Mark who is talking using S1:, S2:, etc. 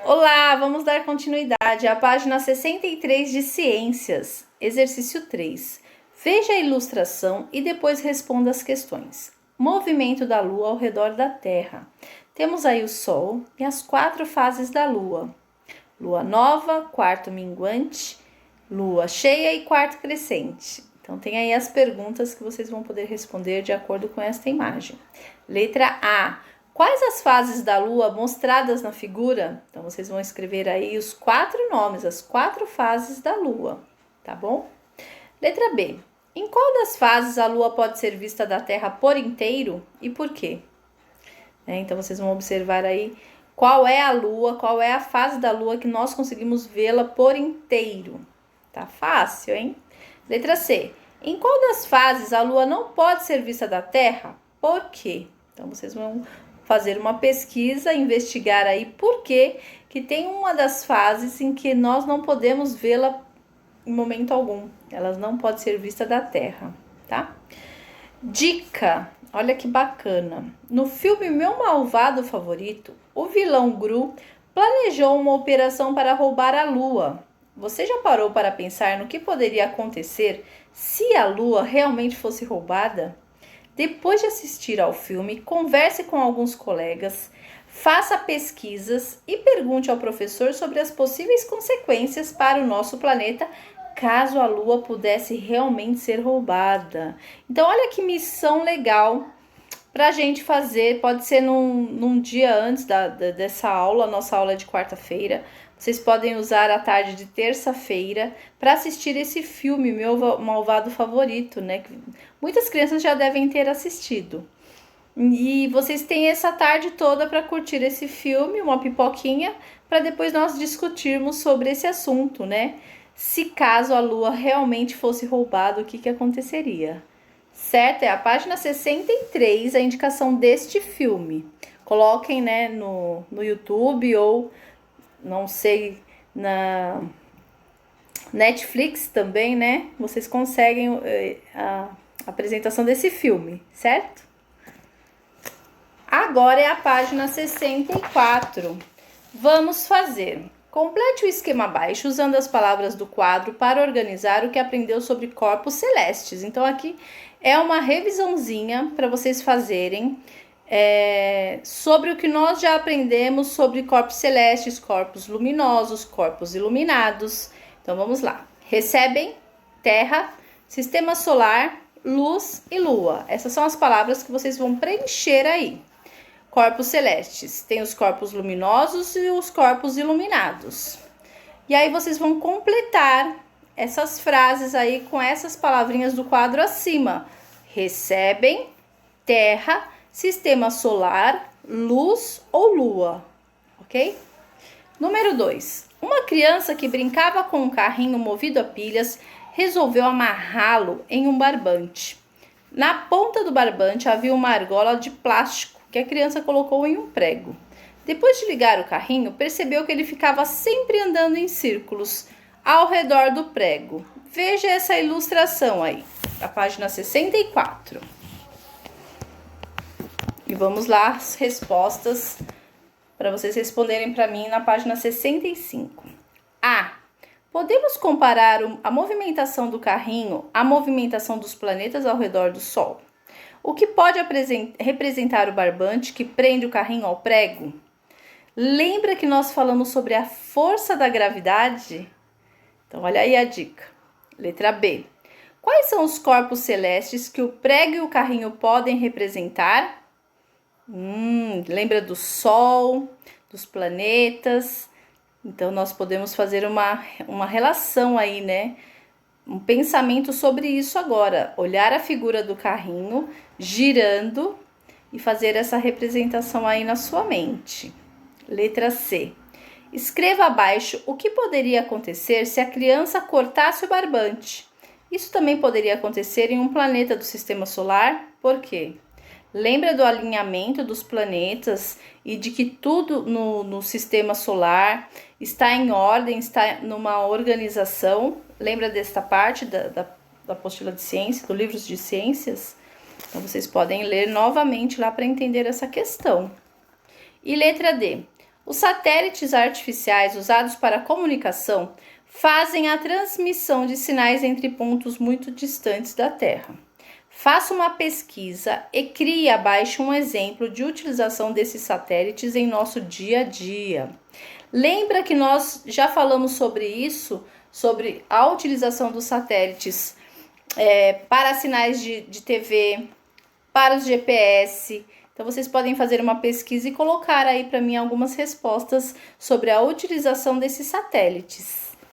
S1: Olá, vamos dar continuidade à página 63 de Ciências, exercício 3. Veja a ilustração e depois responda as questões. Movimento da Lua ao redor da Terra. Temos aí o Sol e as 4 fases da Lua. Lua nova, quarto minguante, Lua cheia e quarto crescente. Então tem aí as perguntas que vocês vão poder responder de acordo com esta imagem. Letra A. Quais as fases da Lua mostradas na figura? Então, vocês vão escrever aí os 4 nomes, as 4 fases da Lua, tá bom? Letra B. Em qual das fases a Lua pode ser vista da Terra por inteiro e por quê? Então, vocês vão observar aí qual é a Lua, qual é a fase da Lua que nós conseguimos vê-la por inteiro. Tá fácil, hein? Letra C. Em qual das fases a Lua não pode ser vista da Terra? Por quê? Então, vocês vão fazer uma pesquisa, investigar aí por que tem uma das fases em que nós não podemos vê-la em momento algum. Ela não pode ser vista da Terra, tá? Dica, olha que bacana. No filme Meu Malvado Favorito, o vilão Gru planejou uma operação para roubar a Lua. Você já parou para pensar no que poderia acontecer se a Lua realmente fosse roubada? Depois de assistir ao filme, converse com alguns colegas, faça pesquisas e pergunte ao professor sobre as possíveis consequências para o nosso planeta caso a Lua pudesse realmente ser roubada. Então, olha que missão legal para a gente fazer. Pode ser num dia antes dessa aula, nossa aula é de quarta-feira. Vocês podem usar a tarde de terça-feira para assistir esse filme, Meu Malvado Favorito, né? Muitas crianças já devem ter assistido. E vocês têm essa tarde toda para curtir esse filme, uma pipoquinha, para depois nós discutirmos sobre esse assunto, né? Se caso a Lua realmente fosse roubada, o que aconteceria? Certo? É a página 63, a indicação deste filme. Coloquem, né, no YouTube ou, não sei, na Netflix também, né? Vocês conseguem a apresentação desse filme, certo? Agora é a página 64. Vamos fazer. Complete o esquema abaixo usando as palavras do quadro para organizar o que aprendeu sobre corpos celestes. Então, aqui é uma revisãozinha para vocês fazerem sobre o que nós já aprendemos sobre corpos celestes, corpos luminosos, corpos iluminados. Então, vamos lá. Recebem, Terra, Sistema Solar, Luz e Lua. Essas são as palavras que vocês vão preencher aí. Corpos celestes. Tem os corpos luminosos e os corpos iluminados. E aí vocês vão completar essas frases aí com essas palavrinhas do quadro acima. Recebem, Terra, Sistema Solar, Luz ou Lua. Ok? Número 2. Uma criança que brincava com um carrinho movido a pilhas resolveu amarrá-lo em um barbante. Na ponta do barbante havia uma argola de plástico que a criança colocou em um prego. Depois de ligar o carrinho, percebeu que ele ficava sempre andando em círculos ao redor do prego. Veja essa ilustração aí, a página 64. E vamos lá as respostas para vocês responderem para mim na página 65. A. Podemos comparar a movimentação do carrinho à movimentação dos planetas ao redor do Sol. O que pode representar o barbante que prende o carrinho ao prego? Lembra que nós falamos sobre a força da gravidade? Então, olha aí a dica. Letra B. Quais são os corpos celestes que o prego e o carrinho podem representar? Lembra do Sol, dos planetas? Então, nós podemos fazer uma relação aí, né? Um pensamento sobre isso agora. Olhar a figura do carrinho girando e fazer essa representação aí na sua mente. Letra C. Escreva abaixo o que poderia acontecer se a criança cortasse o barbante. Isso também poderia acontecer em um planeta do Sistema Solar. Por quê? Lembra do alinhamento dos planetas e de que tudo no Sistema Solar está em ordem, está numa organização. Lembra desta parte da apostila de ciência, do livro de ciências? Então, vocês podem ler novamente lá para entender essa questão. E letra D. Os satélites artificiais usados para comunicação fazem a transmissão de sinais entre pontos muito distantes da Terra. Faça uma pesquisa e crie abaixo um exemplo de utilização desses satélites em nosso dia a dia. Lembra que nós já falamos sobre isso, sobre a utilização dos satélites para sinais de TV, para os GPS. Então, vocês podem fazer uma pesquisa e colocar aí para mim algumas respostas sobre a utilização desses satélites.